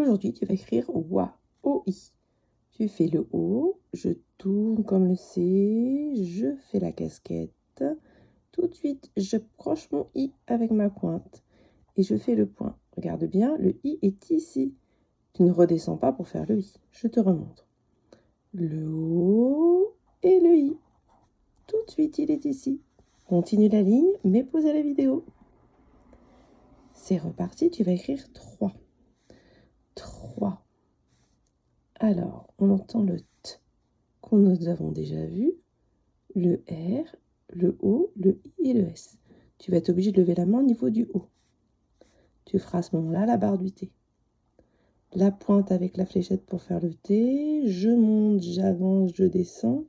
Aujourd'hui, tu vas écrire OA, O-I. Tu fais le O, je tourne comme le C, je fais la casquette. Tout de suite, je croche mon I avec ma pointe et je fais le point. Regarde bien, le I est ici. Tu ne redescends pas pour faire le I. Je te remontre. Le O et le I. Tout de suite, il est ici. Continue la ligne, mais pause à la vidéo. C'est reparti, tu vas écrire 3. 3. Alors, on entend le T qu'on nous avons déjà vu, le R, le O, le I et le S. Tu vas être obligé de lever la main au niveau du O. Tu feras à ce moment-là la barre du T. La pointe avec la fléchette pour faire le T. Je monte, j'avance, je descends.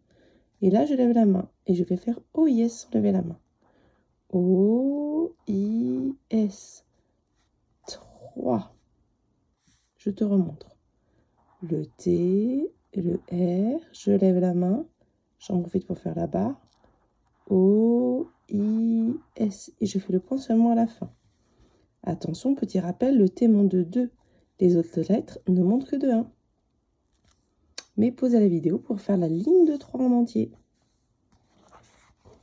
Et là, je lève la main. Et je vais faire OIS sans lever la main. O-I-S. 3. Je te remontre. Le T, le R, je lève la main. J'en profite pour faire la barre. O-I-S. Et je fais le point seulement à la fin. Attention, petit rappel, le T monte de 2. Les autres lettres ne montent que de 1. Mais pause à la vidéo pour faire la ligne de 3 en entier.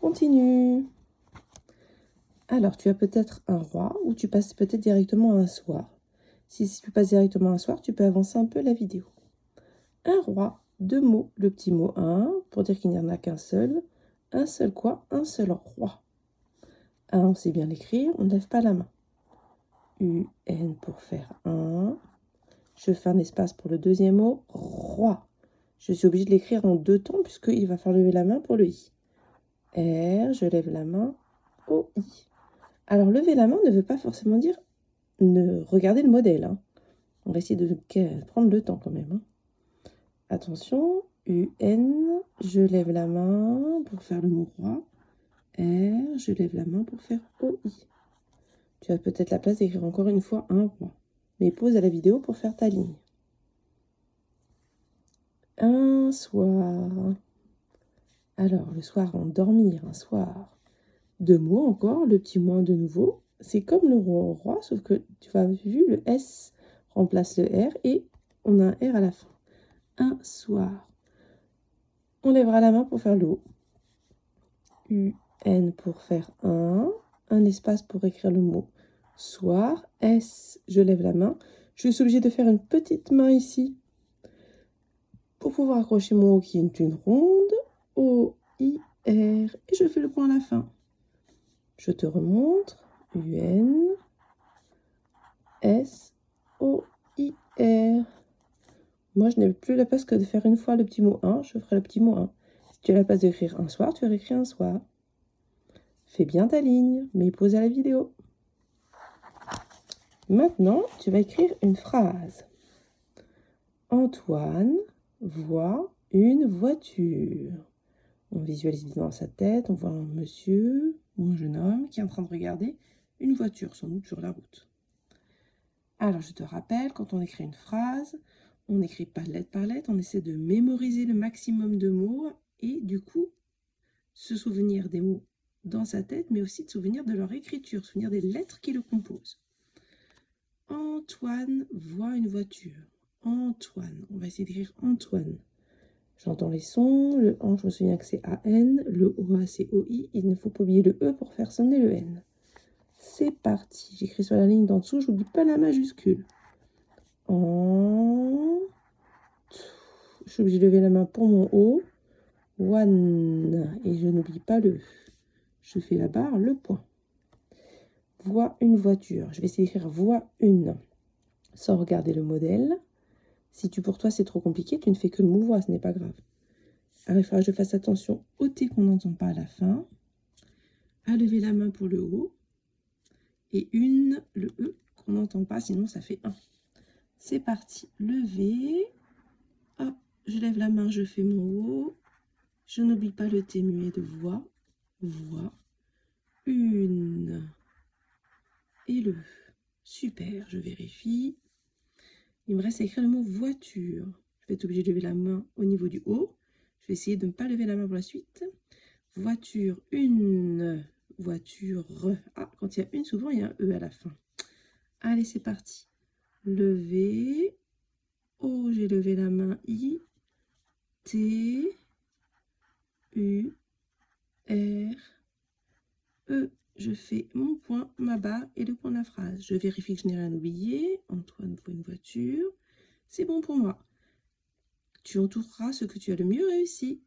Continue. Alors, tu as peut-être un roi ou tu passes peut-être directement à un soir. Si tu passes directement à un soir, tu peux avancer un peu la vidéo. Un roi, 2 mots. Le petit mot 1 pour dire qu'il n'y en a qu'un seul. Un seul quoi? Un seul roi. 1, on sait bien l'écrire, on ne lève pas la main. UN pour faire 1. Je fais un espace pour le deuxième mot, roi. Je suis obligée de l'écrire en 2 temps puisqu'il va falloir lever la main pour le I. R, je lève la main, O-I. Alors, lever la main ne veut pas forcément dire ne regarder le modèle. Hein. On va essayer de prendre le temps quand même. Hein. Attention, UN, je lève la main pour faire le mot roi. R, je lève la main pour faire OI. Tu as peut-être la place d'écrire encore une fois un roi. Mais pause à la vidéo pour faire ta ligne. Un soir. Alors, le soir, en dormir, un soir. 2 mots encore, le petit moins de nouveau. C'est comme le roi, sauf que tu as vu, le S remplace le R et on a un R à la fin. Un soir. On lèvera la main pour faire le O. UN pour faire un espace pour écrire le mot soir. S, je lève la main. Je suis obligée de faire une petite main ici pour pouvoir accrocher mon O qui est une ronde. O, I, R. Et je fais le point à la fin. Je te remontre. UN, S, O, I, R. Moi, je n'ai plus la place que de faire une fois le petit mot 1. Je ferai le petit mot 1. Si tu as la place d'écrire un soir, tu réécris un soir. Fais bien ta ligne, mais pause à la vidéo. Maintenant, tu vas écrire une phrase. Antoine voit une voiture. On visualise bien dans sa tête, on voit un monsieur ou un jeune homme qui est en train de regarder une voiture, sans doute sur la route. Alors, je te rappelle, quand on écrit une phrase, on n'écrit pas lettre par lettre, on essaie de mémoriser le maximum de mots et du coup, se souvenir des mots dans sa tête, mais aussi de souvenir de leur écriture, souvenir des lettres qui le composent. Antoine voit une voiture. Antoine. On va essayer d'écrire Antoine. J'entends les sons. Le AN, je me souviens que c'est AN. Le OA, c'est OI. Il ne faut pas oublier le E pour faire sonner le N. C'est parti. J'écris sur la ligne d'en dessous. Je n'oublie pas la majuscule. En. Je suis obligée de lever la main pour mon O. One. Et je n'oublie pas le E. Je fais la barre, le point. Voit une voiture. Je vais essayer d'écrire voit une. Sans regarder le modèle. Si pour toi c'est trop compliqué, tu ne fais que le mot ce n'est pas grave. Alors il faudra que je fasse attention au T qu'on n'entend pas à la fin, à lever la main pour le O, et le E qu'on n'entend pas, sinon ça fait 1. C'est parti, lever, hop, je lève la main, je fais mon O, je n'oublie pas le T muet de voix, une, et le E. Super, je vérifie. Il me reste à écrire le mot voiture. Je vais être obligée de lever la main au niveau du haut. Je vais essayer de ne pas lever la main pour la suite. Voiture, une voiture. Ah, quand il y a une, souvent il y a un E à la fin. Allez, c'est parti. lever, O, j'ai levé la main, I, T, U, R, E. Je fais mon point, ma barre et le point de la phrase. Je vérifie que je n'ai rien oublié. Antoine voit une voiture. C'est bon pour moi. Tu entoureras ce que tu as le mieux réussi.